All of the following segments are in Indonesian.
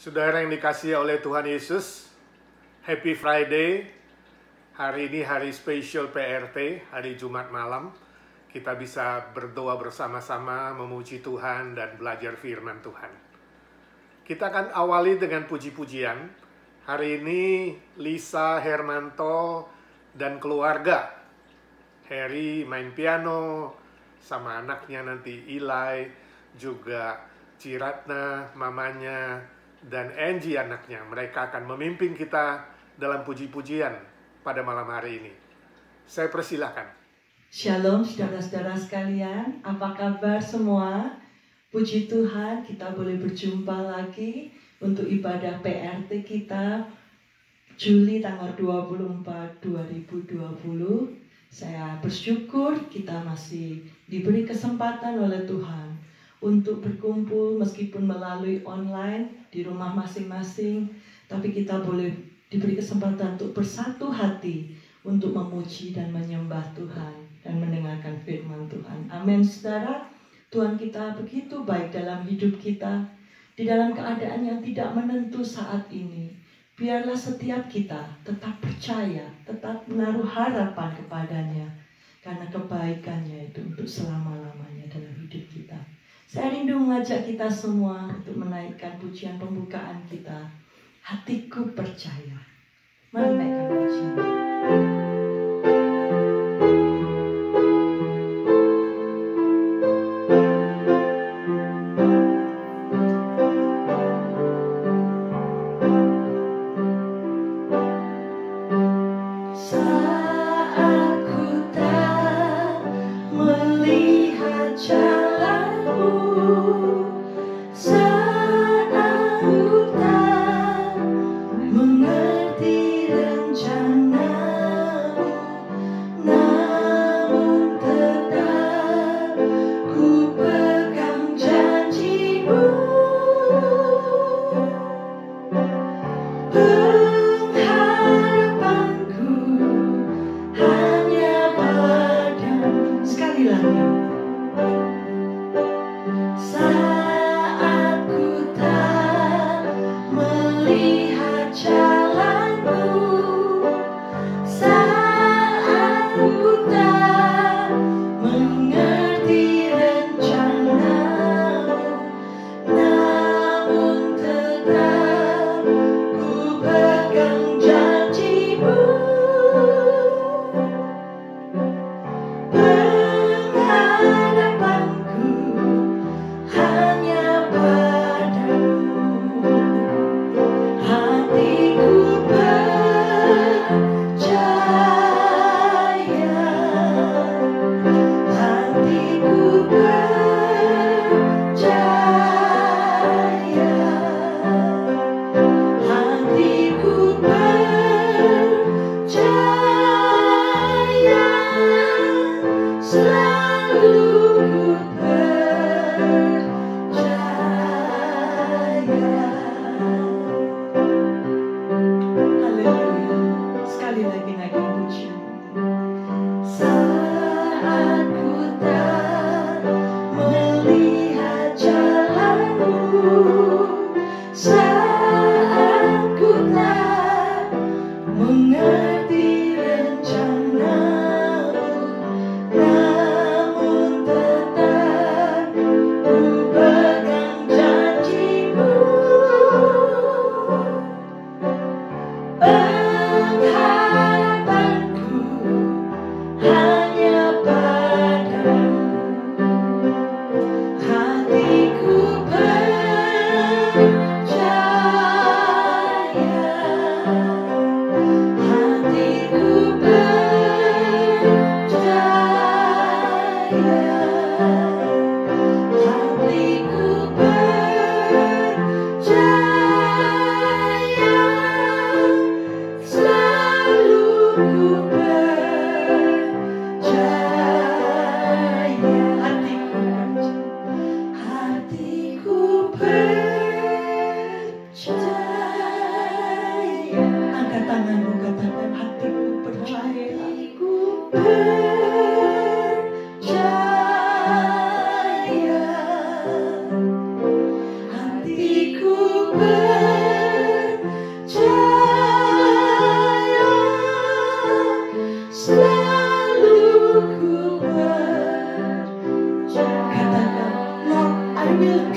Saudara yang dikasihi oleh Tuhan Yesus, Happy Friday. Hari ini hari spesial PRT, hari Jumat malam. Kita bisa berdoa bersama-sama, memuji Tuhan dan belajar firman Tuhan. Kita akan awali dengan puji-pujian. Hari ini Lisa, Hermanto, dan keluarga. Harry main piano, sama anaknya nanti Eli, juga Ciratna, mamanya, dan Angie anaknya. Mereka akan memimpin kita dalam puji-pujian pada malam hari ini. Saya persilahkan. Shalom saudara-saudara sekalian, apa kabar semua? Puji Tuhan kita boleh berjumpa lagi untuk ibadah PRT kita Juli tanggal 24, 2020. Saya bersyukur kita masih diberi kesempatan oleh Tuhan untuk berkumpul meskipun melalui online di rumah masing-masing, tapi kita boleh diberi kesempatan untuk bersatu hati untuk memuji dan menyembah Tuhan dan mendengarkan firman Tuhan. Amin, saudara. Tuhan kita begitu baik dalam hidup kita, di dalam keadaan yang tidak menentu saat ini. Biarlah setiap kita tetap percaya, tetap menaruh harapan kepadanya, karena kebaikannya itu untuk selama-lamanya dalam hidup kita. Saya rindu mengajak kita semua untuk menaikkan pujian pembukaan kita. Hatiku percaya. Mari naikkan pujian. Mengerti rencana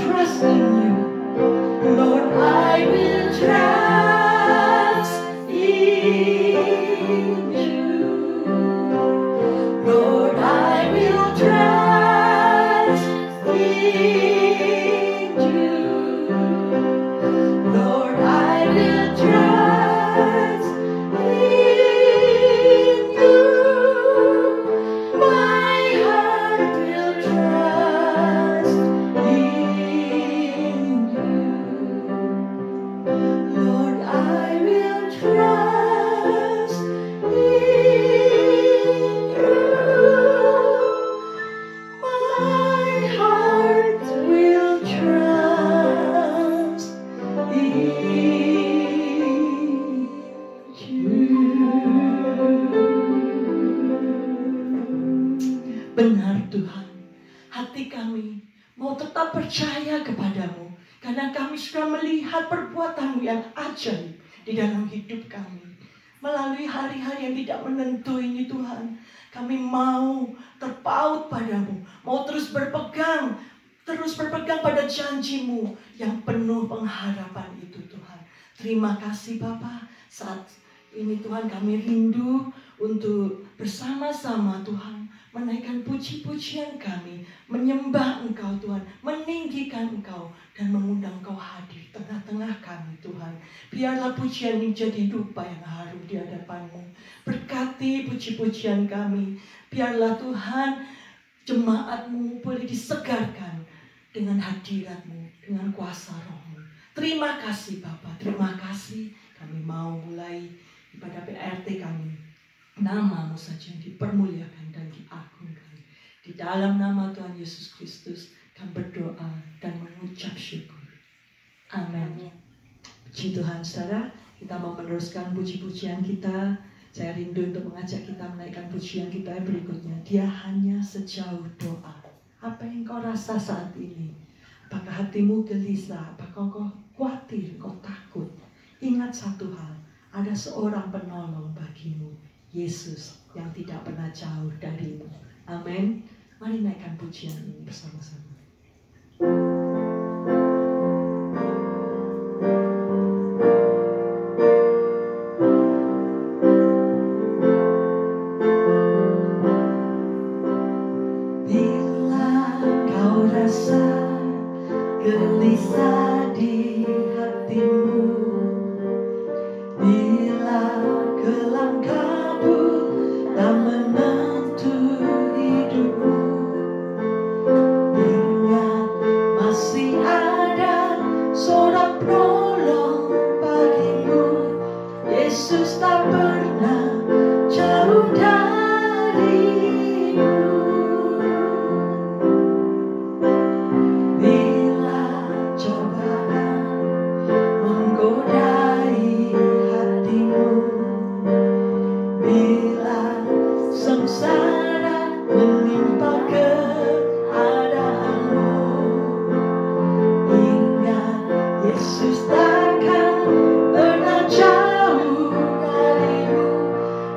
trust in you. Lord, I will trust in you. Lord, I will trust in you. Lord, I will trust in you. My heart will trust in you. Lord, I will trust in you. My heart will trust Benar Tuhan, hati kami mau tetap percaya kepadamu karena kami sudah melihat perbuatan-Mu yang ajaib di dalam hidup kami. Melalui hari-hari yang tidak menentu ini Tuhan, kami mau terpaut padamu, mau terus berpegang pada janji-Mu yang penuh pengharapan itu Tuhan. Terima kasih Bapa. Saat ini Tuhan kami rindu untuk bersama-sama Tuhan menaikkan puji-pujian kami, menyembah Engkau Tuhan, meninggikan Engkau dan mengundang Engkau hadir tengah-tengah kami Tuhan. Biarlah pujian ini jadi dupa yang harum di hadapan-Mu. Berkati puji-pujian kami. Biarlah Tuhan jemaat-Mu boleh disegarkan dengan hadirat-Mu, dengan kuasa Roh-Mu. Terima kasih Bapa, terima kasih. Kami mau mulai ibadah PRT kami. Nama-Mu saja yang dipermuliakan dan diagungkan. Di dalam nama Tuhan Yesus Kristus kami berdoa dan mengucap syukur. Amin. Puji Tuhan saudara, kita mau meneruskan puji-pujian kita. Saya rindu untuk mengajak kita menaikkan pujian kita yang berikutnya. Dia hanya sejauh doa. Apa yang kau rasa saat ini? Apakah hatimu gelisah? Apakah kau khawatir? Kau takut? Ingat satu hal, ada seorang penolong bagimu, Yesus yang tidak pernah jauh darimu. Amin. Mari naikkan pujian ini bersama-sama. Bila kau rasa gelisah di hatimu, bila kelam kabut tak menentu hidupmu, ingat masih ada seorang penolong bagimu. Yesus tak pernah jauh darimu. Bila cobaan menggodai hatimu, bila sengsara menimpa keadaanmu, ingat Yesus takkan pernah jauh darimu.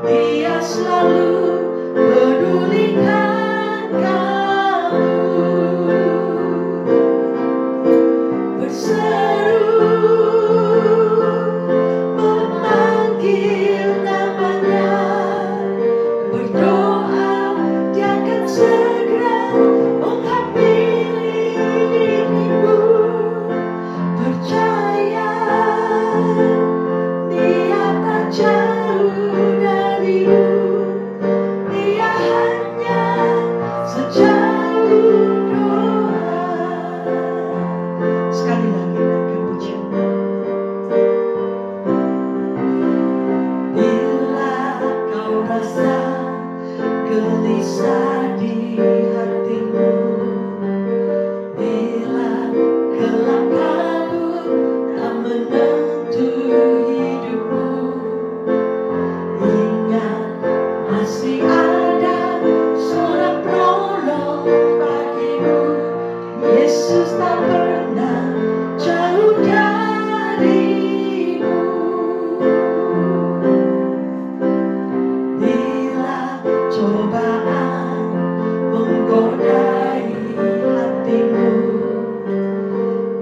Dia selalu pedulikan kamu. Berseru memanggil namanya, berdoa Dia akan segera menghampiri dirimu. Percaya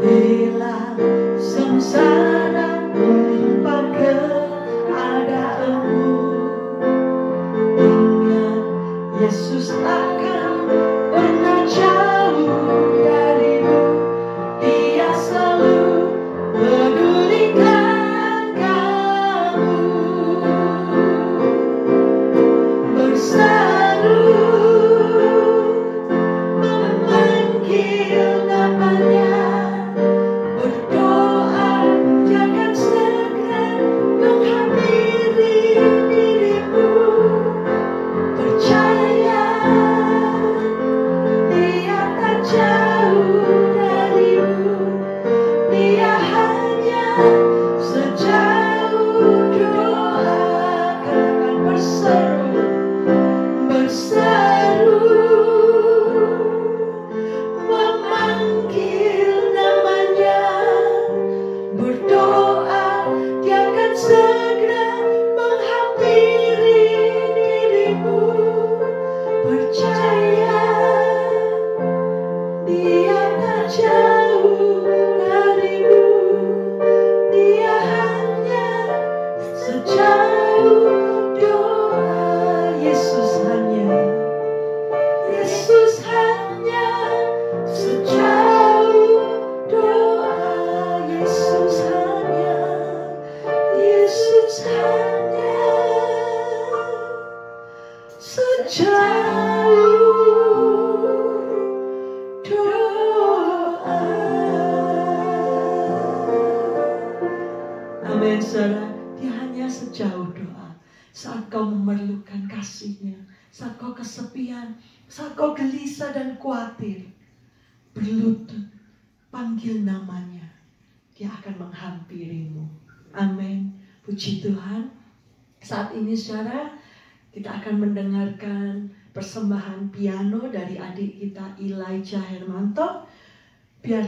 Bila sengsara menimpa keadaanmu, ingat Yesus akan pernah jauh darimu. Dia selalu pedulikan kamu. Berseru memanggil namanya, berdoa jangan segera menghampiri dirimu. Percaya Dia tak jauh darimu. Dia hanya sejauh doa. Katakan berseru, memanggil namanya, berdoa Dia akan segera menghampiri dirimu. Percaya Dia tak jauh darimu. Dia hanya sejauh doa. Yesus hanya sejauh doa. Yesus hanya sejauh doa. Amin, saudara. Dia hanya sejauh doa. Saat kau memerlukan kasih-Nya, saat kau kesepian, saat kau gelisah dan khawatir, berlutut, panggil namanya, Dia akan menghampirimu. Amin. Puji Tuhan. Saat ini saudara, kita akan mendengarkan persembahan piano dari adik kita Elijah Hermanto. Biar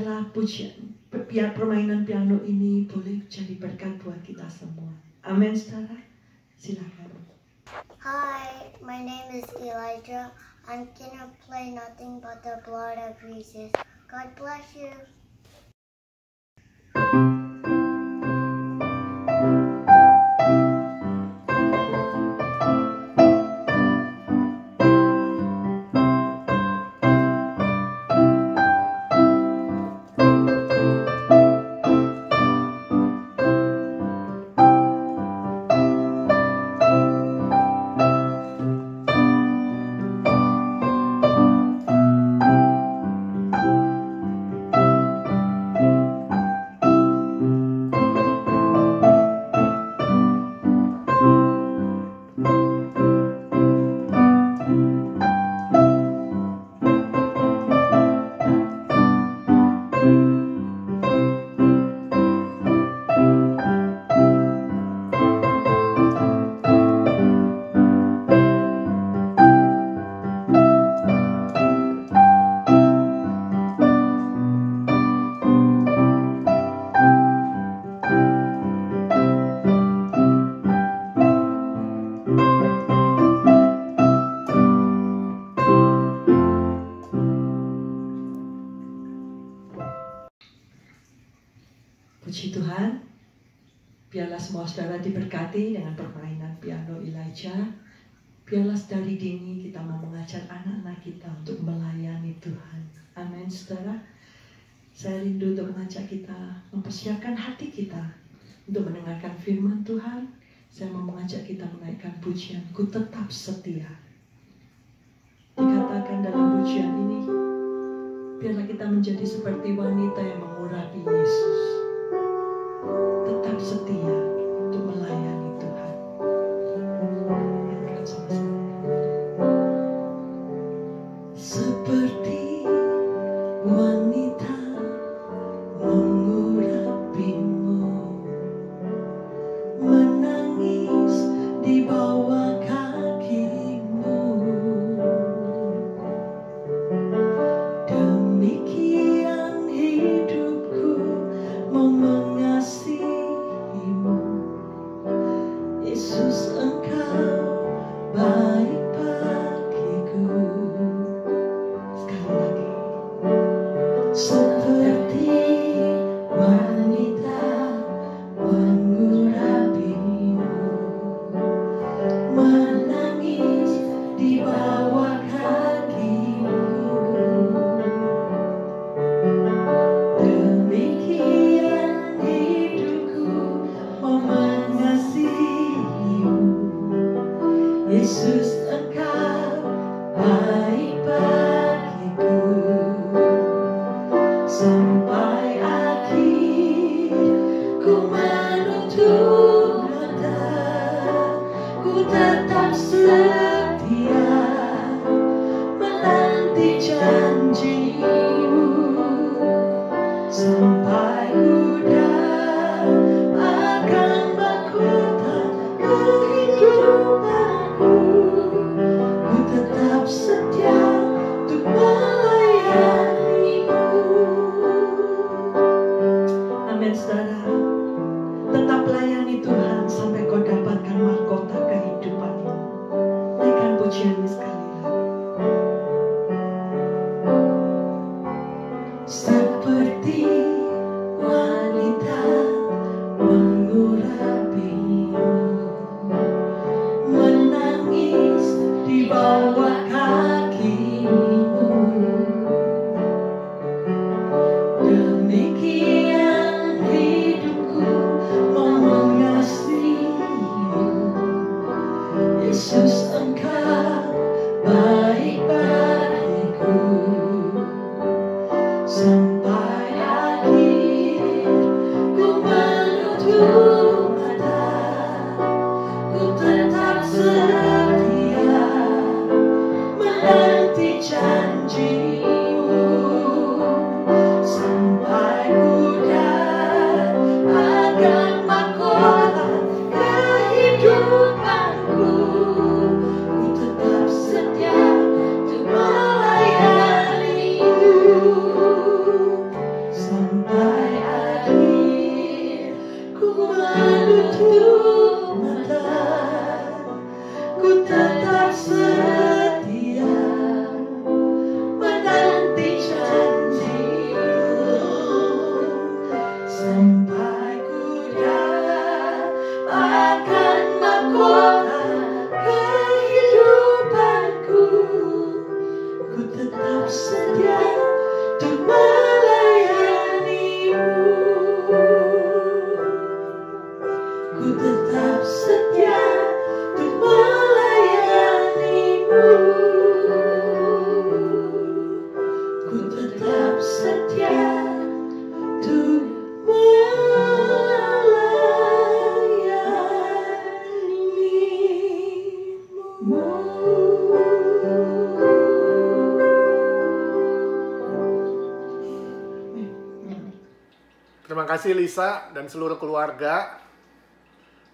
permainan piano ini boleh jadi berkat buat kita semua. Amin, saudara. Silakan. Hi, my name is Elijah. I'm gonna play Nothing But the Blood of Jesus. God bless you. Puji Tuhan, biarlah semua saudara diberkati dengan permainan piano Elijah. Biarlah dari dini kita mau mengajar anak-anak kita untuk melayani Tuhan. Amin, saudara. Saya rindu untuk mengajak kita mempersiapkan hati kita untuk mendengarkan firman Tuhan. Saya mau mengajak kita menaikkan pujian, Ku Tetap Setia. Dikatakan dalam pujian ini, biarlah kita menjadi seperti wanita yang mengurapi Yesus. Tetap setia untuk melayani Tuhan. Seperti wanita mengurapimu, menangis di bawah kakimu. Demikian hidupku mau mengasihimu. Yesus, Engkau baik bagiku. Sekali lagi. Seperti Amin, saudara. Tetap layani Tuhan sampai kau dapatkan mahkota kehidupan. Naikkan pujiannya sekali lagi. Seperti wanita mengurapimu, menangis di bawah kakimu. Demikian hidupku mau mengasihimu. Yesus, Engkau baik bagiku. Sampai akhir ku menutup mata, ku tetap setia menanti janji-Mu. Sampai ku dapatkan mahkota kehidupanku, ku tetap setia untuk melayani-Mu. Sampai akhir ku menutup mata, ku tetap setia menanti janji-Mu. Sampai ku dapatkan mahkota kehidupanku, ku tetap setia untuk melayani-Mu. Ku tetap setia untuk melayani-Mu. Ku tetap setia untuk melayani-Mu. Terima kasih Lisa dan seluruh keluarga.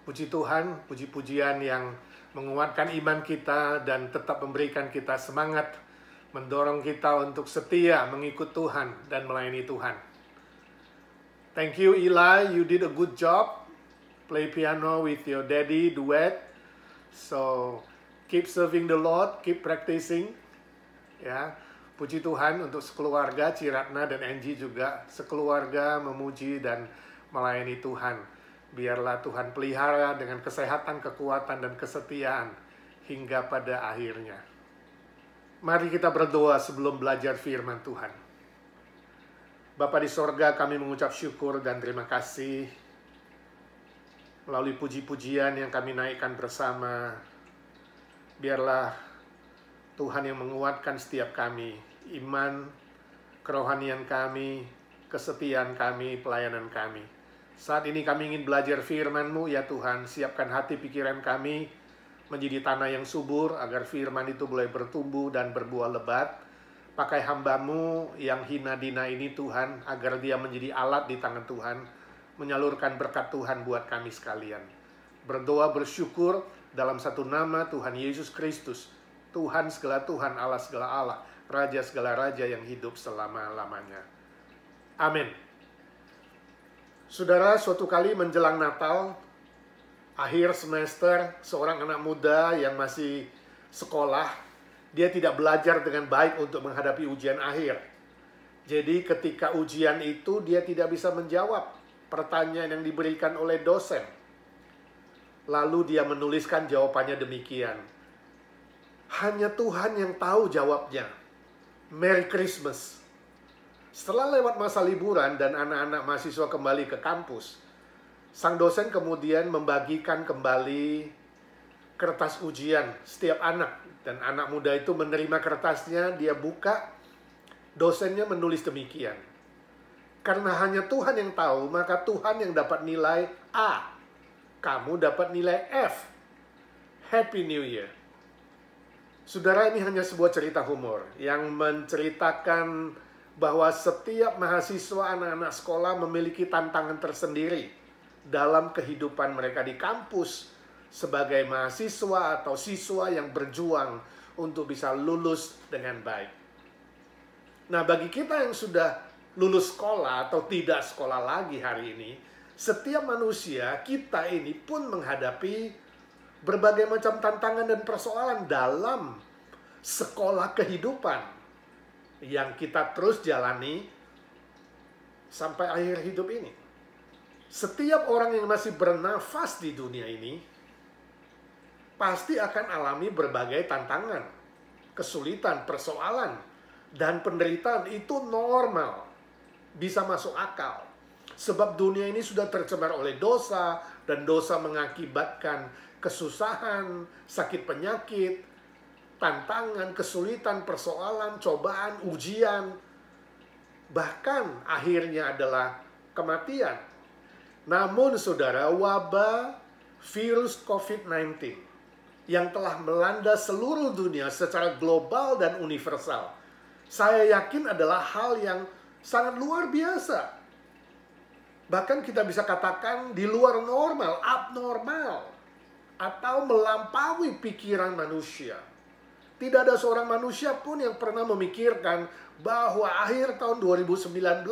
Puji Tuhan, puji-pujian yang menguatkan iman kita dan tetap memberikan kita semangat, mendorong kita untuk setia mengikut Tuhan dan melayani Tuhan. Thank you Eli, you did a good job. Play piano with your daddy, duet. So keep serving the Lord, keep practicing. Ya, puji Tuhan untuk sekeluarga, Ciratna dan Angie juga sekeluarga memuji dan melayani Tuhan. Biarlah Tuhan pelihara dengan kesehatan, kekuatan, dan kesetiaan hingga pada akhirnya. Mari kita berdoa sebelum belajar firman Tuhan. Bapa di sorga, kami mengucap syukur dan terima kasih melalui puji-pujian yang kami naikkan bersama. Biarlah Tuhan yang menguatkan setiap kami, iman, kerohanian kami, kesetiaan kami, pelayanan kami. Saat ini kami ingin belajar firman-Mu, ya Tuhan. Siapkan hati pikiran kami menjadi tanah yang subur, agar firman itu boleh bertumbuh dan berbuah lebat. Pakai hamba-Mu yang hina dina ini Tuhan, agar dia menjadi alat di tangan Tuhan, menyalurkan berkat Tuhan buat kami sekalian. Berdoa bersyukur dalam satu nama Tuhan Yesus Kristus, Tuhan segala Tuhan, Allah segala Allah, Raja segala Raja yang hidup selama-lamanya. Amin. Saudara, suatu kali menjelang Natal, akhir semester, seorang anak muda yang masih sekolah, dia tidak belajar dengan baik untuk menghadapi ujian akhir. Jadi ketika ujian itu, dia tidak bisa menjawab pertanyaan yang diberikan oleh dosen. Lalu dia menuliskan jawabannya demikian. Hanya Tuhan yang tahu jawabnya. Merry Christmas. Setelah lewat masa liburan dan anak-anak mahasiswa kembali ke kampus, sang dosen kemudian membagikan kembali kertas ujian setiap anak. Dan anak muda itu menerima kertasnya, dia buka, dosennya menulis demikian. Karena hanya Tuhan yang tahu, maka Tuhan yang dapat nilai A. Kamu dapat nilai F. Happy New Year. Saudara, ini hanya sebuah cerita humor yang menceritakan bahwa setiap mahasiswa anak-anak sekolah memiliki tantangan tersendiri dalam kehidupan mereka di kampus sebagai mahasiswa atau siswa yang berjuang untuk bisa lulus dengan baik. Nah, bagi kita yang sudah lulus sekolah atau tidak sekolah lagi hari ini, setiap manusia, kita ini pun menghadapi berbagai macam tantangan dan persoalan dalam sekolah kehidupan yang kita terus jalani sampai akhir hidup ini. Setiap orang yang masih bernafas di dunia ini pasti akan alami berbagai tantangan, kesulitan, persoalan, dan penderitaan. Itu normal, bisa masuk akal. Sebab dunia ini sudah tercemar oleh dosa, dan dosa mengakibatkan kesusahan, sakit penyakit, tantangan, kesulitan, persoalan, cobaan, ujian, bahkan akhirnya adalah kematian. Namun saudara, wabah virus COVID-19 yang telah melanda seluruh dunia secara global dan universal, saya yakin adalah hal yang sangat luar biasa. Bahkan kita bisa katakan di luar normal, abnormal, atau melampaui pikiran manusia. Tidak ada seorang manusia pun yang pernah memikirkan bahwa akhir tahun 2019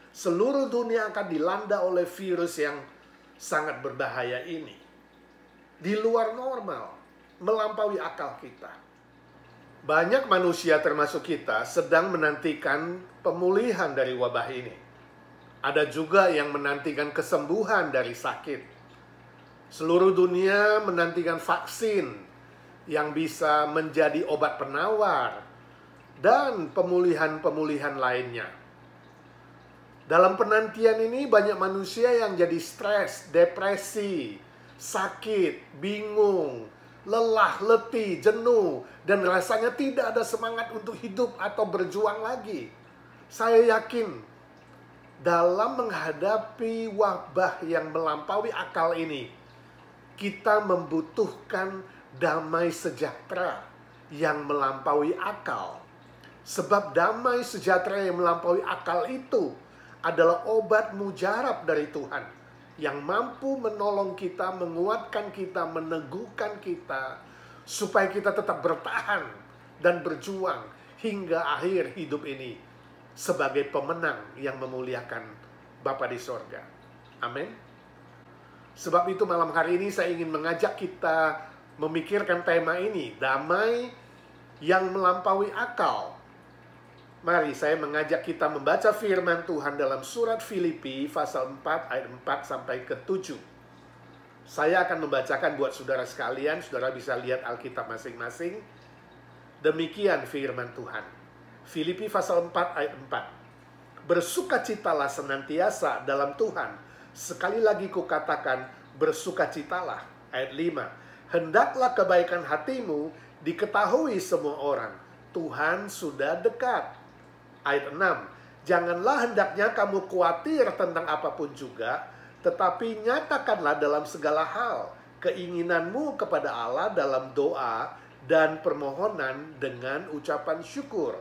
seluruh dunia akan dilanda oleh virus yang sangat berbahaya ini. Di luar normal, melampaui akal kita. Banyak manusia termasuk kita sedang menantikan pemulihan dari wabah ini. Ada juga yang menantikan kesembuhan dari sakit. Seluruh dunia menantikan vaksin yang bisa menjadi obat penawar dan pemulihan-pemulihan lainnya. Dalam penantian ini banyak manusia yang jadi stres, depresi, sakit, bingung, lelah, letih, jenuh, dan rasanya tidak ada semangat untuk hidup atau berjuang lagi. Saya yakin dalam menghadapi wabah yang melampaui akal ini, kita membutuhkan damai sejahtera yang melampaui akal. Sebab damai sejahtera yang melampaui akal itu adalah obat mujarab dari Tuhan yang mampu menolong kita, menguatkan kita, meneguhkan kita, supaya kita tetap bertahan dan berjuang hingga akhir hidup ini sebagai pemenang yang memuliakan Bapa di sorga. Amin. Sebab itu malam hari ini saya ingin mengajak kita memikirkan tema ini, damai yang melampaui akal. Mari saya mengajak kita membaca firman Tuhan dalam surat Filipi pasal 4 ayat 4 sampai ke 7. Saya akan membacakan buat saudara sekalian, saudara bisa lihat Alkitab masing-masing. Demikian firman Tuhan. Filipi pasal 4 ayat 4. Bersukacitalah senantiasa dalam Tuhan. Sekali lagi kukatakan, bersukacitalah. Ayat 5. Hendaklah kebaikan hatimu diketahui semua orang. Tuhan sudah dekat. Ayat 6. Janganlah hendaknya kamu khawatir tentang apapun juga, tetapi nyatakanlah dalam segala hal keinginanmu kepada Allah dalam doa dan permohonan dengan ucapan syukur.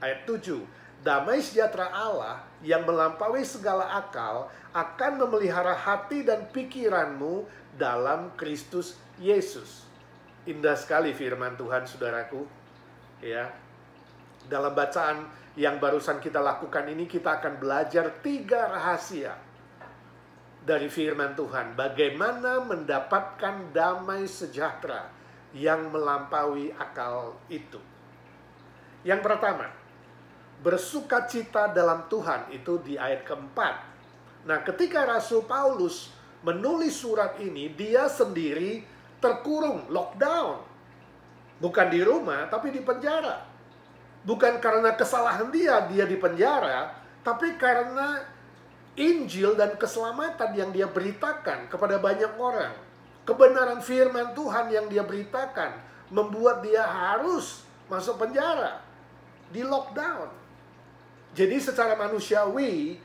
Ayat 7. Damai sejahtera Allah yang melampaui segala akal akan memelihara hati dan pikiranmu dalam Kristus Yesus. Indah sekali firman Tuhan, saudaraku. Ya. Dalam bacaan yang barusan kita lakukan ini, kita akan belajar 3 rahasia dari firman Tuhan. Bagaimana mendapatkan damai sejahtera yang melampaui akal itu. Yang pertama, bersukacita dalam Tuhan, itu di ayat keempat. Nah, ketika Rasul Paulus menulis surat ini, dia sendiri terkurung, lockdown. Bukan di rumah, tapi di penjara. Bukan karena kesalahan dia di penjara, tapi karena Injil dan keselamatan yang dia beritakan kepada banyak orang. Kebenaran firman Tuhan yang dia beritakan membuat dia harus masuk penjara, di lockdown. Jadi secara manusiawi,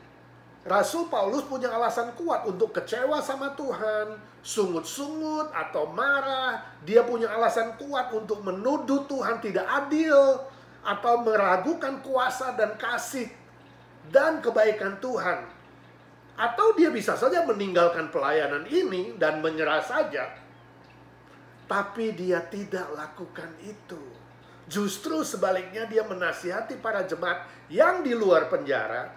Rasul Paulus punya alasan kuat untuk kecewa sama Tuhan, sungut-sungut atau marah. Dia punya alasan kuat untuk menuduh Tuhan tidak adil, atau meragukan kuasa dan kasih dan kebaikan Tuhan. Atau dia bisa saja meninggalkan pelayanan ini dan menyerah saja. Tapi dia tidak lakukan itu. Justru sebaliknya dia menasihati para jemaat yang di luar penjara,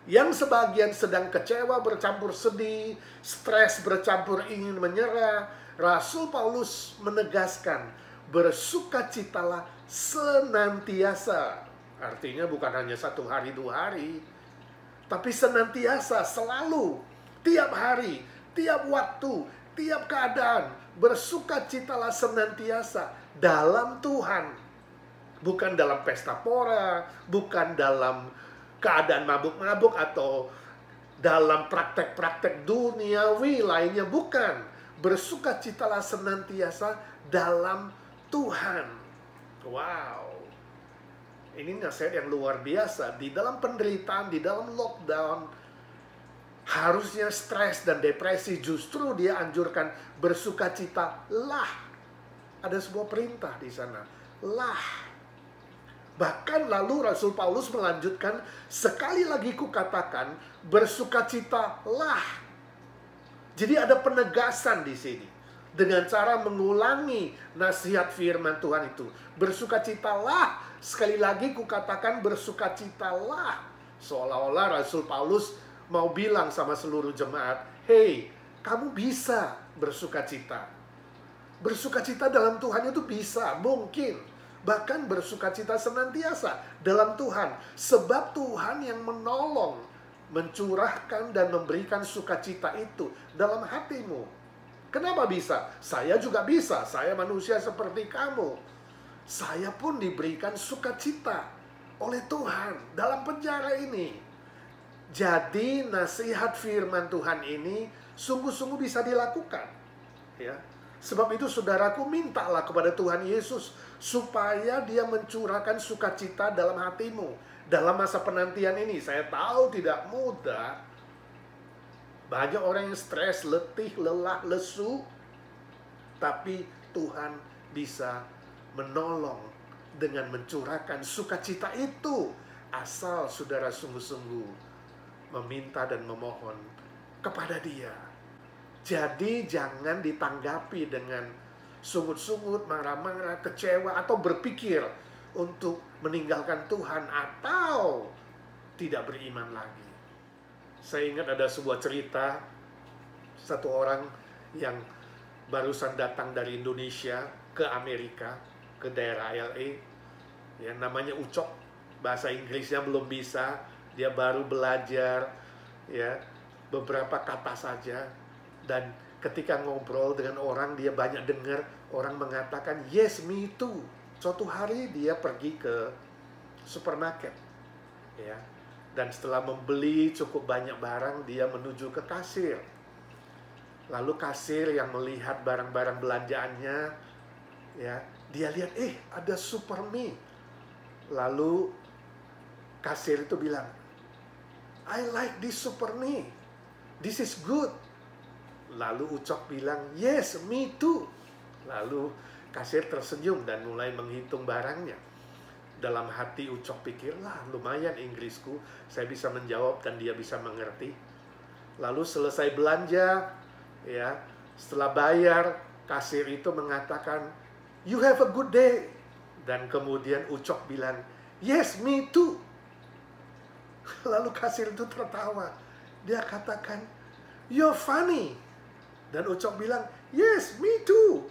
yang sebagian sedang kecewa bercampur sedih, stres bercampur ingin menyerah. Rasul Paulus menegaskan, bersukacitalah senantiasa. Artinya bukan hanya 1 hari 2 hari, tapi senantiasa, selalu, tiap hari, tiap waktu, tiap keadaan. Bersukacitalah senantiasa dalam Tuhan. Bukan dalam pesta pora, bukan dalam keadaan mabuk-mabuk atau dalam praktek-praktek duniawi lainnya, bukan. Bersukacitalah senantiasa dalam Tuhan. Wow. Ini nasihat yang luar biasa. Di dalam penderitaan, di dalam lockdown, harusnya stres dan depresi, justru dia anjurkan bersukacitalah. Ada sebuah perintah di sana. Lah. Bahkan lalu Rasul Paulus melanjutkan, sekali lagi kukatakan, bersukacitalah. Jadi ada penegasan di sini dengan cara mengulangi nasihat firman Tuhan itu. Bersukacitalah, sekali lagi kukatakan bersukacitalah. Seolah-olah Rasul Paulus mau bilang sama seluruh jemaat, hey, kamu bisa bersukacita. Bersukacita dalam Tuhan itu bisa, mungkin. Bahkan bersukacita senantiasa dalam Tuhan. Sebab Tuhan yang menolong, mencurahkan dan memberikan sukacita itu dalam hatimu. Kenapa bisa? Saya juga bisa. Saya manusia seperti kamu. Saya pun diberikan sukacita oleh Tuhan dalam penjara ini. Jadi nasihat firman Tuhan ini sungguh-sungguh bisa dilakukan. Ya. Sebab itu saudaraku, mintalah kepada Tuhan Yesus supaya dia mencurahkan sukacita dalam hatimu. Dalam masa penantian ini, saya tahu tidak mudah. Banyak orang yang stres, letih, lelah, lesu. Tapi Tuhan bisa menolong dengan mencurahkan sukacita itu. Asal saudara sungguh-sungguh meminta dan memohon kepada Dia. Jadi jangan ditanggapi dengan sungut-sungut, marah-marah, kecewa, atau berpikir untuk meninggalkan Tuhan atau tidak beriman lagi. Saya ingat ada sebuah cerita, satu orang yang barusan datang dari Indonesia ke Amerika, ke daerah LA, ya, namanya Ucok, bahasa Inggrisnya belum bisa, dia baru belajar, ya, beberapa kata saja. Dan ketika ngobrol dengan orang, dia banyak dengar orang mengatakan, yes, me too. Suatu hari dia pergi ke supermarket, ya, dan setelah membeli cukup banyak barang, dia menuju ke kasir. Lalu kasir yang melihat barang-barang belanjaannya, ya, dia lihat, ada Super Me. Lalu kasir itu bilang, I like this Super Me. This is good. Lalu Ucok bilang, yes, me too. Lalu kasir tersenyum dan mulai menghitung barangnya. Dalam hati Ucok pikirlah, lumayan Inggrisku, saya bisa menjawab dan dia bisa mengerti. Lalu selesai belanja, ya, setelah bayar, kasir itu mengatakan, you have a good day. Dan kemudian Ucok bilang, yes, me too. Lalu kasir itu tertawa. Dia katakan, you're funny. Dan Ucok bilang, yes, me too.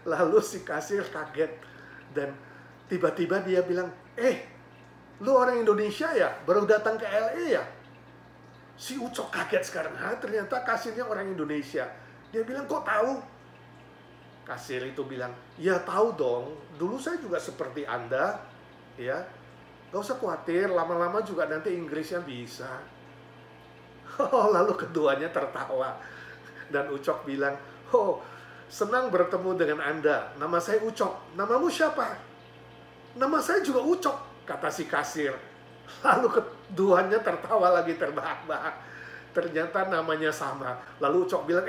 Lalu si kasir kaget. Dan tiba-tiba dia bilang, lu orang Indonesia ya? Baru datang ke LA ya? Si Ucok kaget sekarang. Ternyata kasirnya orang Indonesia. Dia bilang, kok tahu? Kasir itu bilang, ya tahu dong. Dulu saya juga seperti Anda. Ya, gak usah khawatir. Lama-lama juga nanti Inggrisnya bisa. Lalu keduanya tertawa. Dan Ucok bilang, senang bertemu dengan Anda. Nama saya Ucok. Namamu siapa? Nama saya juga Ucok, kata si kasir. Lalu keduanya tertawa lagi terbahak-bahak. Ternyata namanya sama. Lalu Ucok bilang,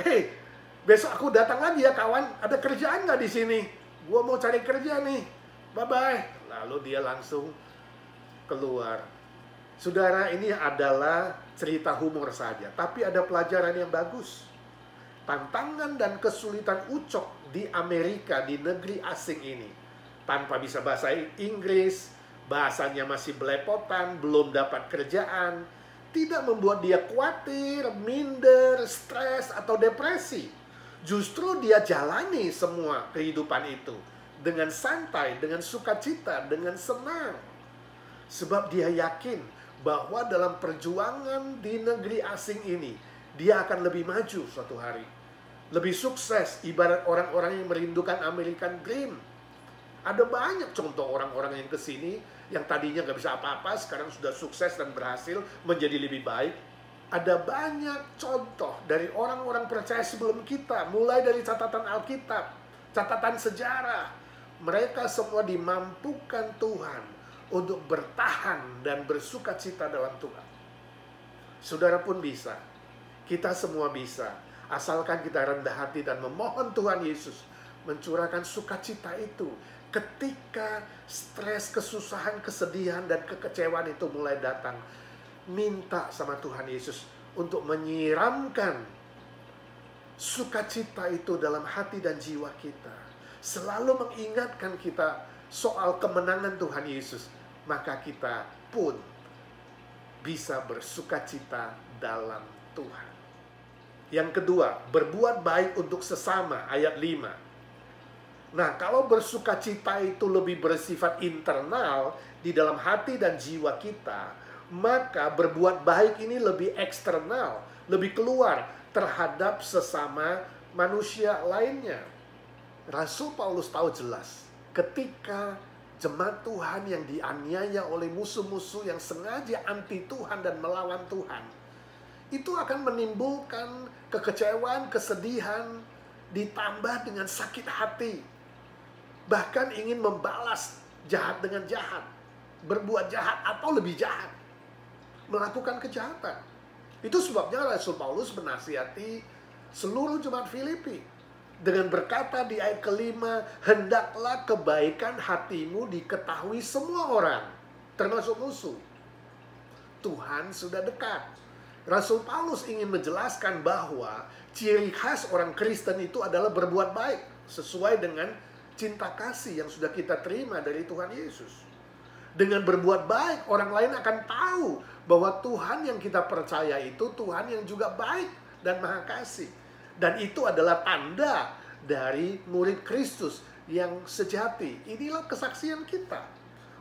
besok aku datang lagi ya kawan. Ada kerjaan nggak di sini? Gua mau cari kerja nih. Bye-bye. Lalu dia langsung keluar. Saudara, ini adalah cerita humor saja, tapi ada pelajaran yang bagus. Tantangan dan kesulitan Ucok di Amerika, di negeri asing ini, tanpa bisa bahasa Inggris, bahasanya masih belepotan, belum dapat kerjaan, tidak membuat dia khawatir, minder, stres, atau depresi. Justru dia jalani semua kehidupan itu dengan santai, dengan sukacita, dengan senang. Sebab dia yakin bahwa dalam perjuangan di negeri asing ini, dia akan lebih maju suatu hari. Lebih sukses, ibarat orang-orang yang merindukan American Dream. Ada banyak contoh orang-orang yang kesini, yang tadinya gak bisa apa-apa, sekarang sudah sukses dan berhasil menjadi lebih baik. Ada banyak contoh dari orang-orang percaya sebelum kita, mulai dari catatan Alkitab, catatan sejarah. Mereka semua dimampukan Tuhan untuk bertahan dan bersukacita dalam Tuhan. Saudara pun bisa. Kita semua bisa. Asalkan kita rendah hati dan memohon Tuhan Yesus mencurahkan sukacita itu ketika stres, kesusahan, kesedihan, dan kekecewaan itu mulai datang. Minta sama Tuhan Yesus untuk menyiramkan sukacita itu dalam hati dan jiwa kita. Selalu mengingatkan kita soal kemenangan Tuhan Yesus. Maka kita pun bisa bersukacita dalam Tuhan. Yang kedua, berbuat baik untuk sesama, ayat 5. Nah, kalau bersukacita itu lebih bersifat internal di dalam hati dan jiwa kita, maka berbuat baik ini lebih eksternal, lebih keluar terhadap sesama manusia lainnya. Rasul Paulus tahu jelas, ketika jemaat Tuhan yang dianiaya oleh musuh-musuh yang sengaja anti Tuhan dan melawan Tuhan, itu akan menimbulkan kekecewaan, kesedihan, ditambah dengan sakit hati. Bahkan ingin membalas jahat dengan jahat, berbuat jahat atau lebih jahat, melakukan kejahatan. Itu sebabnya Rasul Paulus menasihati seluruh jemaat Filipi dengan berkata di ayat kelima, hendaklah kebaikan hatimu diketahui semua orang, termasuk musuh. Tuhan sudah dekat. Rasul Paulus ingin menjelaskan bahwa ciri khas orang Kristen itu adalah berbuat baik sesuai dengan cinta kasih yang sudah kita terima dari Tuhan Yesus. Dengan berbuat baik, orang lain akan tahu bahwa Tuhan yang kita percaya itu Tuhan yang juga baik dan maha kasih. Dan itu adalah tanda dari murid Kristus yang sejati. Inilah kesaksian kita.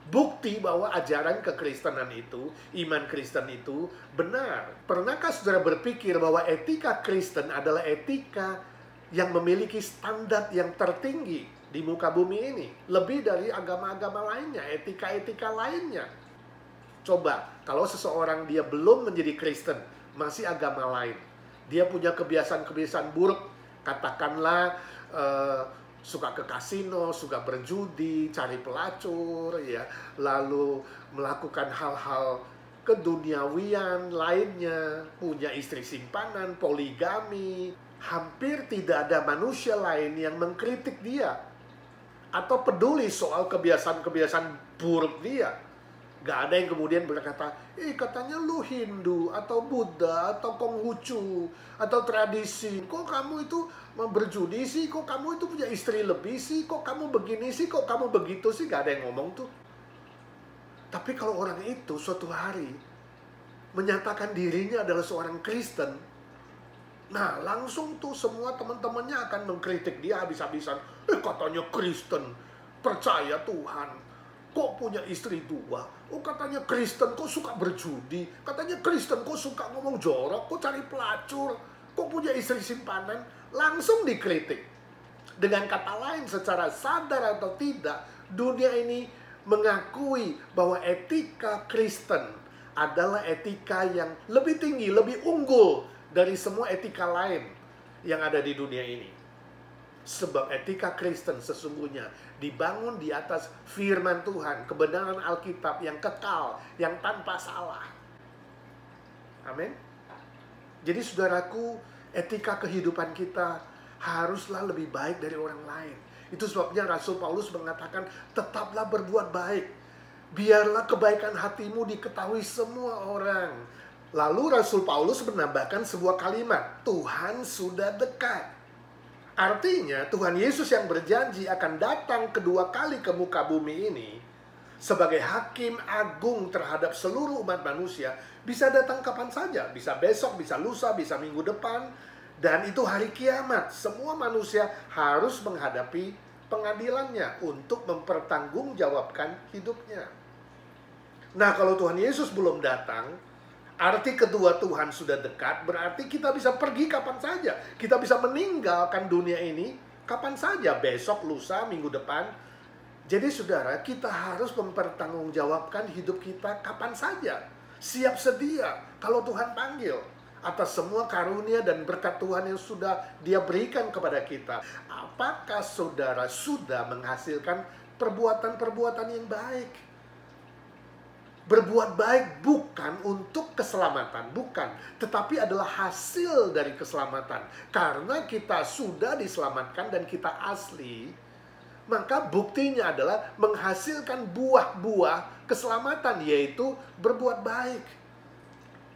Bukti bahwa ajaran kekristenan itu, iman Kristen itu benar. Pernahkah saudara berpikir bahwa etika Kristen adalah etika yang memiliki standar yang tertinggi di muka bumi ini? Lebih dari agama-agama lainnya, etika-etika lainnya. Coba, kalau seseorang dia belum menjadi Kristen, masih agama lain, dia punya kebiasaan-kebiasaan buruk, katakanlah suka ke kasino, suka berjudi, cari pelacur, ya, lalu melakukan hal-hal keduniawian lainnya, punya istri simpanan, poligami. Hampir tidak ada manusia lain yang mengkritik dia atau peduli soal kebiasaan-kebiasaan buruk dia. Gak ada yang kemudian berkata, katanya lu Hindu, atau Buddha, atau Konghucu, atau tradisi. Kok kamu itu berjudi sih? Kok kamu itu punya istri lebih sih? Kok kamu begini sih? Kok kamu begitu sih? Gak ada yang ngomong tuh. Tapi kalau orang itu suatu hari menyatakan dirinya adalah seorang Kristen, nah langsung tuh semua teman-temannya akan mengkritik dia habis-habisan. Katanya Kristen, percaya Tuhan, kok punya istri dua? Oh katanya Kristen kok suka berjudi? Katanya Kristen kok suka ngomong jorok? Kok cari pelacur? Kok punya istri simpanan? Langsung dikritik. Dengan kata lain, secara sadar atau tidak, dunia ini mengakui bahwa etika Kristen adalah etika yang lebih tinggi, lebih unggul dari semua etika lain yang ada di dunia ini. Sebab etika Kristen sesungguhnya dibangun di atas firman Tuhan, kebenaran Alkitab yang kekal, yang tanpa salah. Amin. Jadi saudaraku, etika kehidupan kita haruslah lebih baik dari orang lain. Itu sebabnya Rasul Paulus mengatakan, tetaplah berbuat baik. Biarlah kebaikan hatimu diketahui semua orang. Lalu Rasul Paulus menambahkan sebuah kalimat, Tuhan sudah dekat. Artinya Tuhan Yesus yang berjanji akan datang kedua kali ke muka bumi ini sebagai hakim agung terhadap seluruh umat manusia, bisa datang kapan saja. Bisa besok, bisa lusa, bisa minggu depan. Dan itu hari kiamat. Semua manusia harus menghadapi pengadilannya untuk mempertanggungjawabkan hidupnya. Nah, kalau Tuhan Yesus belum datang, arti kedua Tuhan sudah dekat, berarti kita bisa pergi kapan saja. Kita bisa meninggalkan dunia ini kapan saja, besok, lusa, minggu depan. Jadi saudara, kita harus mempertanggungjawabkan hidup kita kapan saja. Siap sedia kalau Tuhan panggil atas semua karunia dan berkat Tuhan yang sudah Dia berikan kepada kita. Apakah saudara sudah menghasilkan perbuatan-perbuatan yang baik? Berbuat baik bukan untuk keselamatan, bukan. Tetapi adalah hasil dari keselamatan. Karena kita sudah diselamatkan dan kita asli, maka buktinya adalah menghasilkan buah-buah keselamatan, yaitu berbuat baik.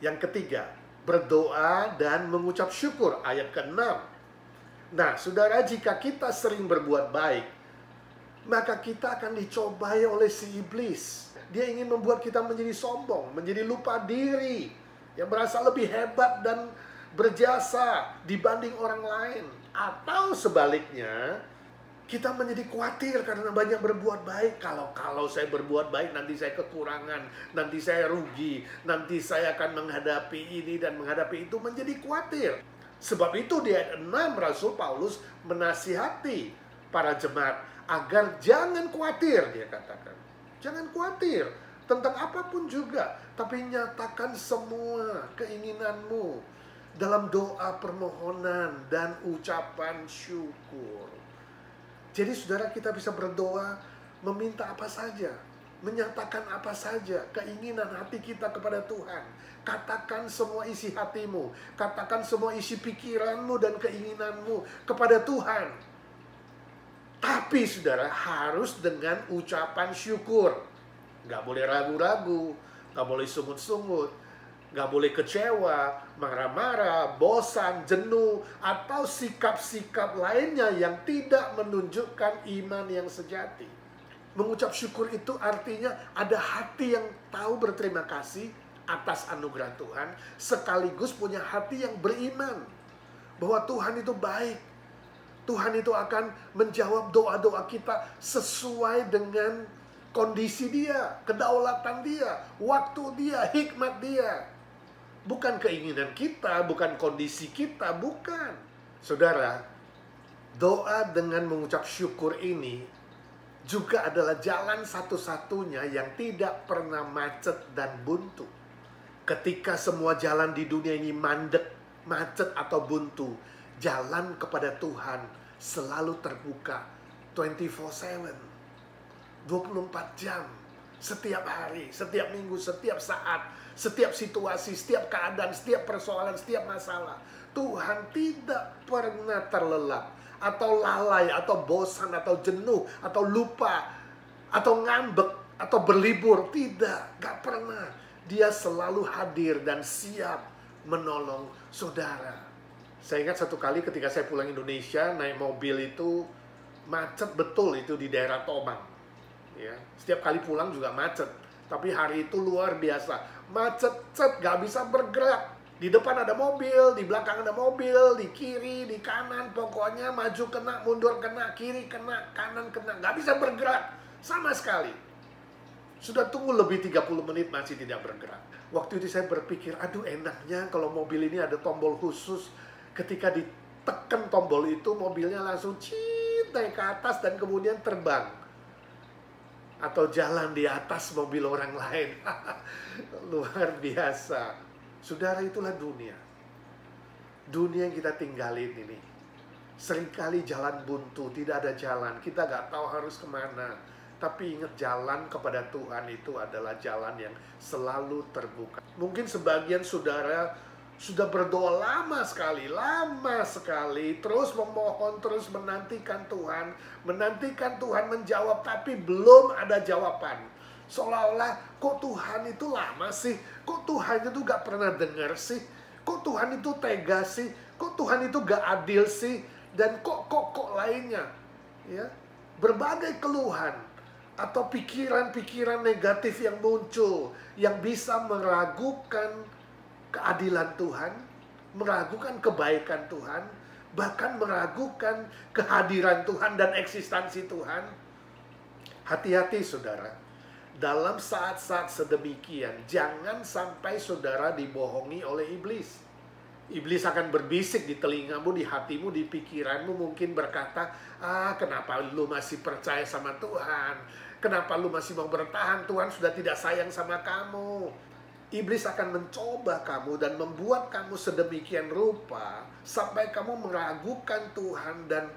Yang ketiga, berdoa dan mengucap syukur, ayat ke-6. Nah, saudara, jika kita sering berbuat baik, maka kita akan dicobai oleh si iblis. Dia ingin membuat kita menjadi sombong, menjadi lupa diri, yang merasa lebih hebat dan berjasa dibanding orang lain. Atau sebaliknya, kita menjadi khawatir karena banyak berbuat baik. Kalau saya berbuat baik, nanti saya kekurangan, nanti saya rugi, nanti saya akan menghadapi ini dan menghadapi itu, menjadi khawatir. Sebab itu di ayat 6 Rasul Paulus menasihati para jemaat agar jangan khawatir, dia katakan. Jangan khawatir tentang apapun juga, tapi nyatakan semua keinginanmu dalam doa permohonan dan ucapan syukur. Jadi saudara, kita bisa berdoa, meminta apa saja, menyatakan apa saja keinginan hati kita kepada Tuhan. Katakan semua isi hatimu, katakan semua isi pikiranmu dan keinginanmu kepada Tuhan. Tapi saudara, harus dengan ucapan syukur. Gak boleh ragu-ragu, gak boleh sungut-sungut, gak boleh kecewa, marah-marah, bosan, jenuh, atau sikap-sikap lainnya yang tidak menunjukkan iman yang sejati. Mengucap syukur itu artinya ada hati yang tahu berterima kasih atas anugerah Tuhan, sekaligus punya hati yang beriman bahwa Tuhan itu baik. Tuhan itu akan menjawab doa-doa kita sesuai dengan kondisi Dia, kedaulatan Dia, waktu Dia, hikmat Dia. Bukan keinginan kita, bukan kondisi kita, bukan. Saudara, doa dengan mengucap syukur ini juga adalah jalan satu-satunya yang tidak pernah macet dan buntu. Ketika semua jalan di dunia ini mandek, macet atau buntu, jalan kepada Tuhan selalu terbuka 24/7, 24 jam, setiap hari, setiap minggu, setiap saat, setiap situasi, setiap keadaan, setiap persoalan, setiap masalah. Tuhan tidak pernah terlelap atau lalai atau bosan atau jenuh atau lupa atau ngambek atau berlibur. Tidak, gak pernah. Dia selalu hadir dan siap menolong saudara. Saya ingat satu kali ketika saya pulang Indonesia, naik mobil itu macet betul itu di daerah Tomang. Ya, setiap kali pulang juga macet. Tapi hari itu luar biasa. Macet-cet, gak bisa bergerak. Di depan ada mobil, di belakang ada mobil, di kiri, di kanan. Pokoknya maju kena, mundur kena, kiri kena, kanan kena. Gak bisa bergerak sama sekali. Sudah tunggu lebih 30 menit masih tidak bergerak. Waktu itu saya berpikir, aduh enaknya kalau mobil ini ada tombol khusus. Ketika ditekan tombol itu, mobilnya langsung naik ke atas dan kemudian terbang. Atau jalan di atas mobil orang lain. Luar biasa. Saudara, itulah dunia. Dunia yang kita tinggalin ini. Seringkali jalan buntu, tidak ada jalan. Kita gak tahu harus kemana. Tapi ingat, jalan kepada Tuhan itu adalah jalan yang selalu terbuka. Mungkin sebagian saudara sudah berdoa lama sekali, terus memohon, terus menantikan Tuhan menjawab, tapi belum ada jawaban. Seolah-olah, kok Tuhan itu lama sih? Kok Tuhan itu gak pernah dengar sih? Kok Tuhan itu tega sih? Kok Tuhan itu gak adil sih? dan kok lainnya, ya, berbagai keluhan atau pikiran-pikiran negatif yang muncul yang bisa meragukan keadilan Tuhan, meragukan kebaikan Tuhan, bahkan meragukan kehadiran Tuhan dan eksistensi Tuhan. Hati-hati saudara, dalam saat-saat sedemikian jangan sampai saudara dibohongi oleh iblis. Iblis akan berbisik di telingamu, di hatimu, di pikiranmu, mungkin berkata, kenapa lu masih percaya sama Tuhan? Kenapa lu masih mau bertahan? Tuhan sudah tidak sayang sama kamu. Iblis akan mencoba kamu dan membuat kamu sedemikian rupa sampai kamu meragukan Tuhan, dan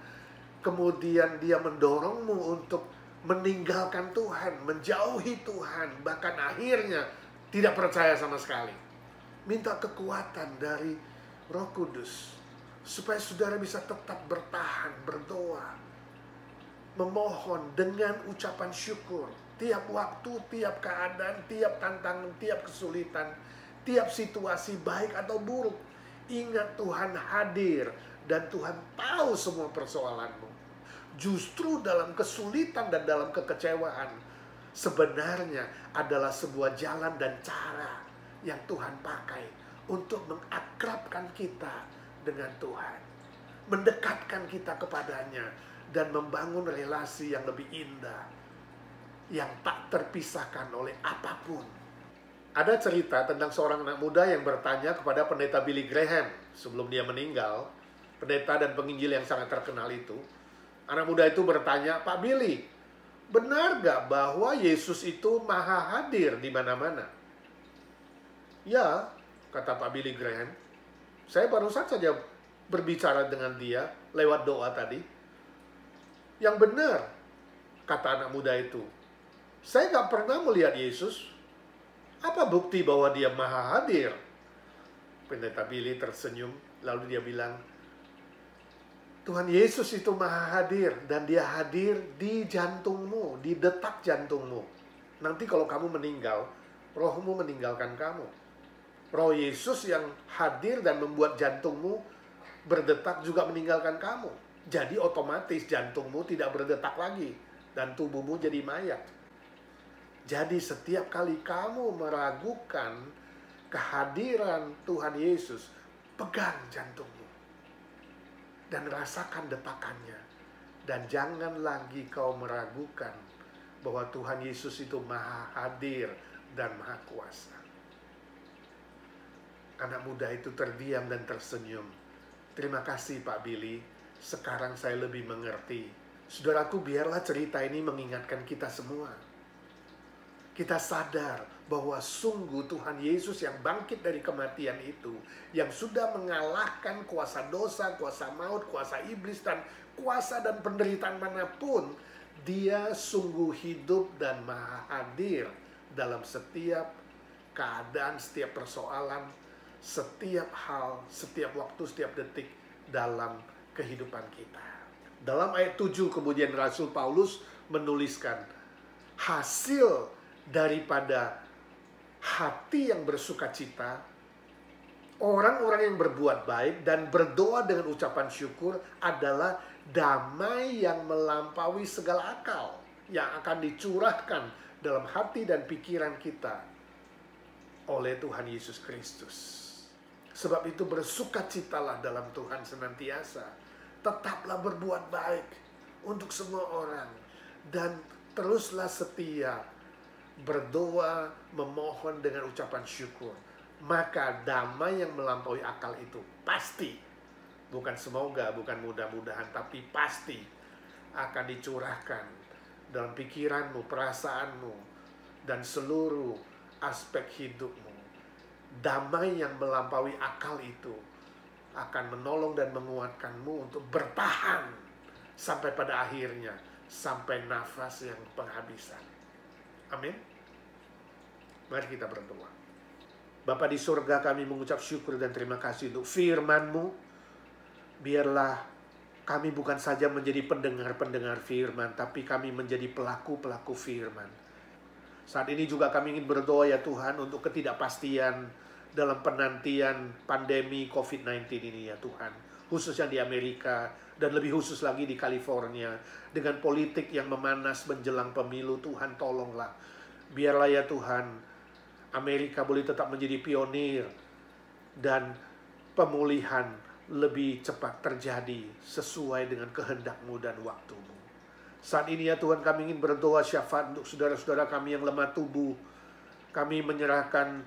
kemudian dia mendorongmu untuk meninggalkan Tuhan, menjauhi Tuhan, bahkan akhirnya tidak percaya sama sekali. Minta kekuatan dari Roh Kudus supaya saudara bisa tetap bertahan, berdoa, memohon dengan ucapan syukur tiap waktu, tiap keadaan, tiap tantangan, tiap kesulitan, tiap situasi baik atau buruk. Ingat Tuhan hadir dan Tuhan tahu semua persoalanmu. Justru dalam kesulitan dan dalam kekecewaan sebenarnya adalah sebuah jalan dan cara yang Tuhan pakai untuk mengakrabkan kita dengan Tuhan, mendekatkan kita kepadanya, dan membangun relasi yang lebih indah, yang tak terpisahkan oleh apapun. Ada cerita tentang seorang anak muda yang bertanya kepada pendeta Billy Graham sebelum dia meninggal, pendeta dan penginjil yang sangat terkenal itu. Anak muda itu bertanya, "Pak Billy, benar gak bahwa Yesus itu maha hadir di mana-mana?" "Ya," kata Pak Billy Graham, "saya baru saja berbicara dengan dia lewat doa tadi." "Yang benar," kata anak muda itu, "saya gak pernah melihat Yesus. Apa bukti bahwa dia maha hadir?" Pendeta Billy tersenyum, lalu dia bilang, "Tuhan Yesus itu maha hadir, dan dia hadir di jantungmu, di detak jantungmu. Nanti kalau kamu meninggal, rohmu meninggalkan kamu. Roh Yesus yang hadir dan membuat jantungmu berdetak juga meninggalkan kamu. Jadi otomatis jantungmu tidak berdetak lagi, dan tubuhmu jadi mayat. Jadi setiap kali kamu meragukan kehadiran Tuhan Yesus, pegang jantungmu dan rasakan detakannya. Dan jangan lagi kau meragukan bahwa Tuhan Yesus itu maha hadir dan maha kuasa." Anak muda itu terdiam dan tersenyum. "Terima kasih Pak Billy, sekarang saya lebih mengerti." Saudaraku, biarlah cerita ini mengingatkan kita semua. Kita sadar bahwa sungguh Tuhan Yesus yang bangkit dari kematian itu, yang sudah mengalahkan kuasa dosa, kuasa maut, kuasa iblis, dan kuasa dan penderitaan manapun, dia sungguh hidup dan maha hadir dalam setiap keadaan, setiap persoalan, setiap hal, setiap waktu, setiap detik dalam kehidupan kita. Dalam ayat 7 kemudian Rasul Paulus menuliskan, hasil daripada hati yang bersukacita, orang-orang yang berbuat baik dan berdoa dengan ucapan syukur adalah damai yang melampaui segala akal yang akan dicurahkan dalam hati dan pikiran kita oleh Tuhan Yesus Kristus. Sebab itu bersukacitalah dalam Tuhan senantiasa. Tetaplah berbuat baik untuk semua orang, dan teruslah setia berdoa, memohon dengan ucapan syukur. Maka damai yang melampaui akal itu pasti, bukan semoga, bukan mudah-mudahan, tapi pasti akan dicurahkan dalam pikiranmu, perasaanmu, dan seluruh aspek hidupmu. Damai yang melampaui akal itu akan menolong dan menguatkanmu untuk bertahan sampai pada akhirnya, sampai nafas yang penghabisan. Amin. Mari kita berdoa. Bapa di surga, kami mengucap syukur dan terima kasih untuk firman-Mu. Biarlah kami bukan saja menjadi pendengar-pendengar firman, tapi kami menjadi pelaku-pelaku firman. Saat ini juga kami ingin berdoa ya Tuhan untuk ketidakpastian dalam penantian pandemi COVID-19 ini ya Tuhan. Khususnya di Amerika dan lebih khusus lagi di California. Dengan politik yang memanas menjelang pemilu, Tuhan tolonglah. Biarlah ya Tuhan, Amerika boleh tetap menjadi pionir dan pemulihan lebih cepat terjadi sesuai dengan kehendak-Mu dan waktu-Mu. Saat ini ya Tuhan, kami ingin berdoa syafaat untuk saudara-saudara kami yang lemah tubuh. Kami menyerahkan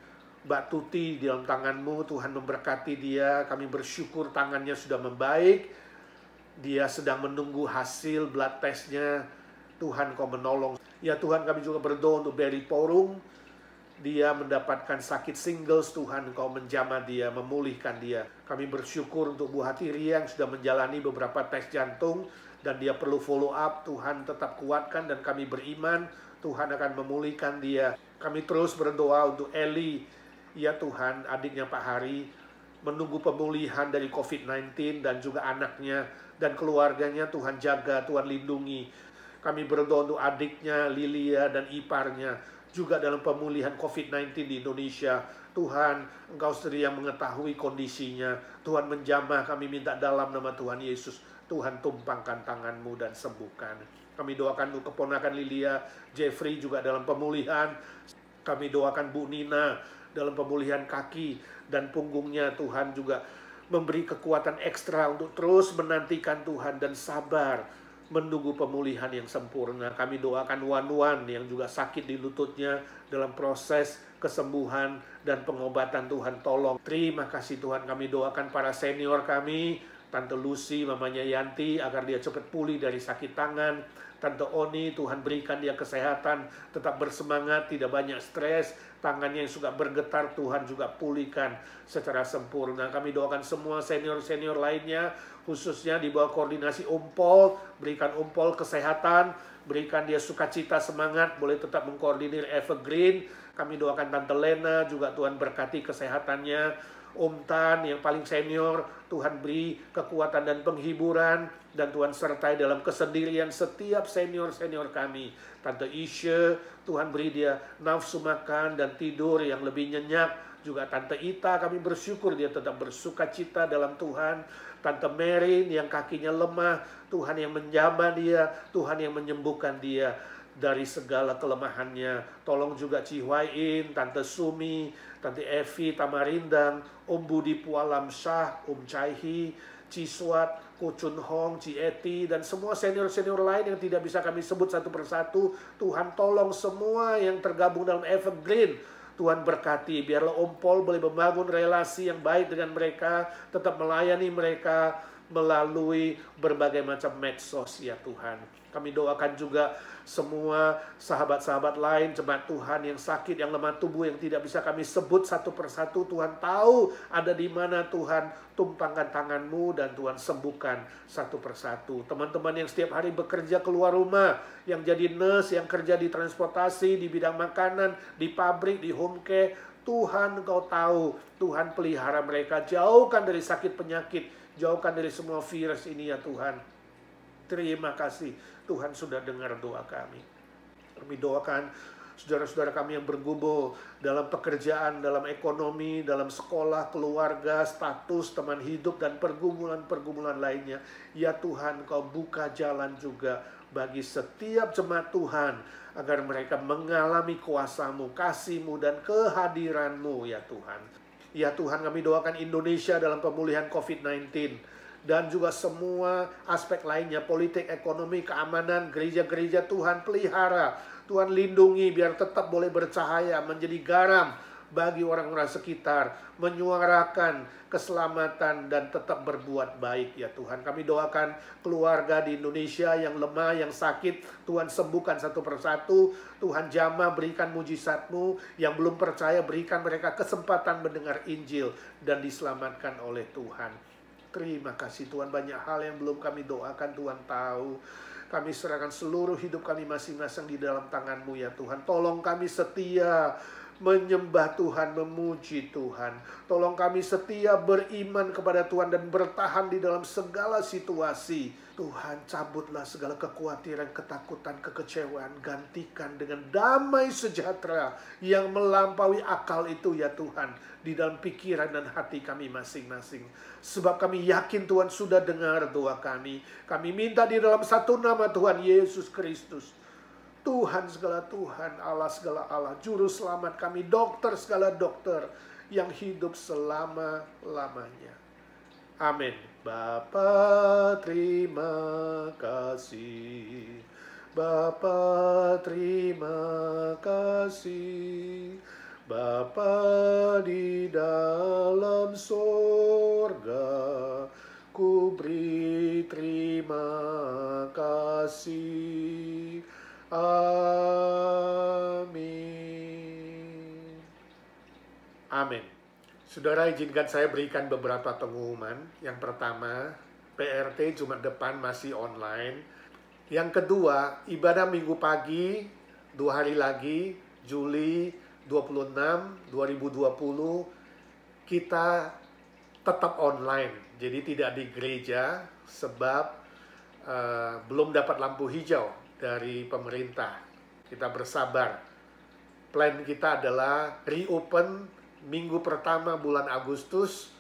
Mbak Tuti di dalam tangan-Mu, Tuhan memberkati dia. Kami bersyukur tangannya sudah membaik. Dia sedang menunggu hasil blood test-nya. Tuhan Kau menolong. Ya Tuhan, kami juga berdoa untuk Barry Porung. Dia mendapatkan sakit singles, Tuhan Kau menjamah dia, memulihkan dia. Kami bersyukur untuk Bu Hatiria yang sudah menjalani beberapa tes jantung. Dan dia perlu follow up, Tuhan tetap kuatkan dan kami beriman Tuhan akan memulihkan dia. Kami terus berdoa untuk Eli, ya Tuhan, adiknya Pak Hari, menunggu pemulihan dari COVID-19 dan juga anaknya dan keluarganya. Tuhan jaga, Tuhan lindungi. Kami berdoa untuk adiknya Lilia dan iparnya juga dalam pemulihan COVID-19 di Indonesia. Tuhan, Engkau sendiri yang mengetahui kondisinya. Tuhan menjamah, kami minta dalam nama Tuhan Yesus. Tuhan tumpangkan tangan-Mu dan sembuhkan. Kami doakan untuk keponakan Lilia, Jeffrey juga dalam pemulihan. Kami doakan Bu Nina dalam pemulihan kaki dan punggungnya. Tuhan juga memberi kekuatan ekstra untuk terus menantikan Tuhan dan sabar menunggu pemulihan yang sempurna. Kami doakan Wan yang juga sakit di lututnya dalam proses kesembuhan dan pengobatan. Tuhan tolong. Terima kasih Tuhan. Kami doakan para senior kami, Tante Lucy, mamanya Yanti, agar dia cepat pulih dari sakit tangan. Tante Oni, Tuhan berikan dia kesehatan, tetap bersemangat, tidak banyak stres. Tangannya yang suka bergetar, Tuhan juga pulihkan secara sempurna. Kami doakan semua senior-senior lainnya, khususnya di bawah koordinasi Umpol. Berikan Umpol kesehatan, berikan dia sukacita, semangat, boleh tetap mengkoordinir Evergreen. Kami doakan Tante Lena, juga Tuhan berkati kesehatannya. Om Tan yang paling senior, Tuhan beri kekuatan dan penghiburan, dan Tuhan sertai dalam kesendirian setiap senior-senior kami. Tante Isha, Tuhan beri dia nafsu makan dan tidur yang lebih nyenyak. Juga Tante Ita, kami bersyukur dia tetap bersukacita dalam Tuhan. Tante Merin yang kakinya lemah, Tuhan yang menjamah dia, Tuhan yang menyembuhkan dia dari segala kelemahannya. Tolong juga Cihuain, Tante Sumi, Tante Evi Tamarindang, Om Budi Pualam Syah, Om Caihi, Ciswat, Ko Chun Hong, Ci Eti, dan semua senior-senior lain yang tidak bisa kami sebut satu persatu. Tuhan tolong semua yang tergabung dalam Evergreen. Tuhan berkati, biarlah Om Paul boleh membangun relasi yang baik dengan mereka, tetap melayani mereka melalui berbagai macam medsos ya Tuhan. Kami doakan juga semua sahabat-sahabat lain, jemaat Tuhan yang sakit, yang lemah tubuh, yang tidak bisa kami sebut satu persatu. Tuhan tahu ada di mana. Tuhan tumpangkan tangan-Mu dan Tuhan sembuhkan satu persatu. Teman-teman yang setiap hari bekerja keluar rumah, yang jadi nurse, yang kerja di transportasi, di bidang makanan, di pabrik, di home care, Tuhan Engkau tahu. Tuhan pelihara mereka, jauhkan dari sakit penyakit, jauhkan dari semua virus ini ya Tuhan. Terima kasih, Tuhan sudah dengar doa kami. Kami doakan saudara-saudara kami yang bergumul dalam pekerjaan, dalam ekonomi, dalam sekolah, keluarga, status, teman hidup, dan pergumulan-pergumulan lainnya. Ya Tuhan, Kau buka jalan juga bagi setiap jemaat Tuhan, agar mereka mengalami kuasa-Mu, kasih-Mu, dan kehadiran-Mu ya Tuhan. Ya Tuhan, kami doakan Indonesia dalam pemulihan COVID-19. Dan juga semua aspek lainnya, politik, ekonomi, keamanan, gereja-gereja Tuhan pelihara. Tuhan lindungi biar tetap boleh bercahaya, menjadi garam bagi orang-orang sekitar, menyuarakan keselamatan dan tetap berbuat baik ya Tuhan. Kami doakan keluarga di Indonesia yang lemah, yang sakit, Tuhan sembuhkan satu persatu. Tuhan jamah, berikan mujizat-Mu. Yang belum percaya, berikan mereka kesempatan mendengar Injil dan diselamatkan oleh Tuhan. Terima kasih Tuhan, banyak hal yang belum kami doakan, Tuhan tahu. Kami serahkan seluruh hidup kami masing-masing di dalam tangan-Mu ya Tuhan. Tolong kami setia menyembah Tuhan, memuji Tuhan. Tolong kami setia beriman kepada Tuhan dan bertahan di dalam segala situasi. Tuhan, cabutlah segala kekhawatiran, ketakutan, kekecewaan. Gantikan dengan damai sejahtera yang melampaui akal itu ya Tuhan, di dalam pikiran dan hati kami masing-masing. Sebab kami yakin Tuhan sudah dengar doa kami. Kami minta di dalam satu nama Tuhan Yesus Kristus. Tuhan segala Tuhan, Allah segala Allah, Juru Selamat kami, dokter segala dokter yang hidup selama-lamanya. Amin. Bapa terima kasih, Bapa terima kasih, Bapa di dalam sorga, ku beri terima kasih. Amin. Amin. Saudara, izinkan saya berikan beberapa pengumuman. Yang pertama, PRT Jumat depan masih online. Yang kedua, ibadah minggu pagi 2 hari lagi, Juli 26, 2020, kita tetap online. Jadi tidak di gereja sebab belum dapat lampu hijau dari pemerintah. Kita bersabar. Plan kita adalah reopen minggu pertama bulan Agustus,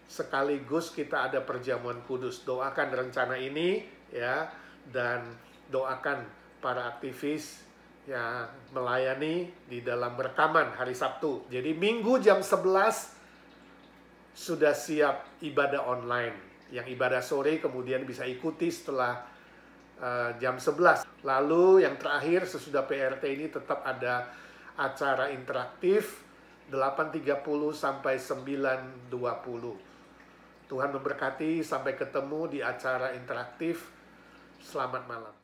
sekaligus kita ada perjamuan kudus. Doakan rencana ini ya, dan doakan para aktivis yang melayani di dalam rekaman hari Sabtu. Jadi Minggu jam 11 sudah siap ibadah online. Yang ibadah sore kemudian bisa ikuti setelah jam 11. Lalu yang terakhir sesudah PRT ini tetap ada acara interaktif 8.30 sampai 9.20. Tuhan memberkati, sampai ketemu di acara interaktif. Selamat malam.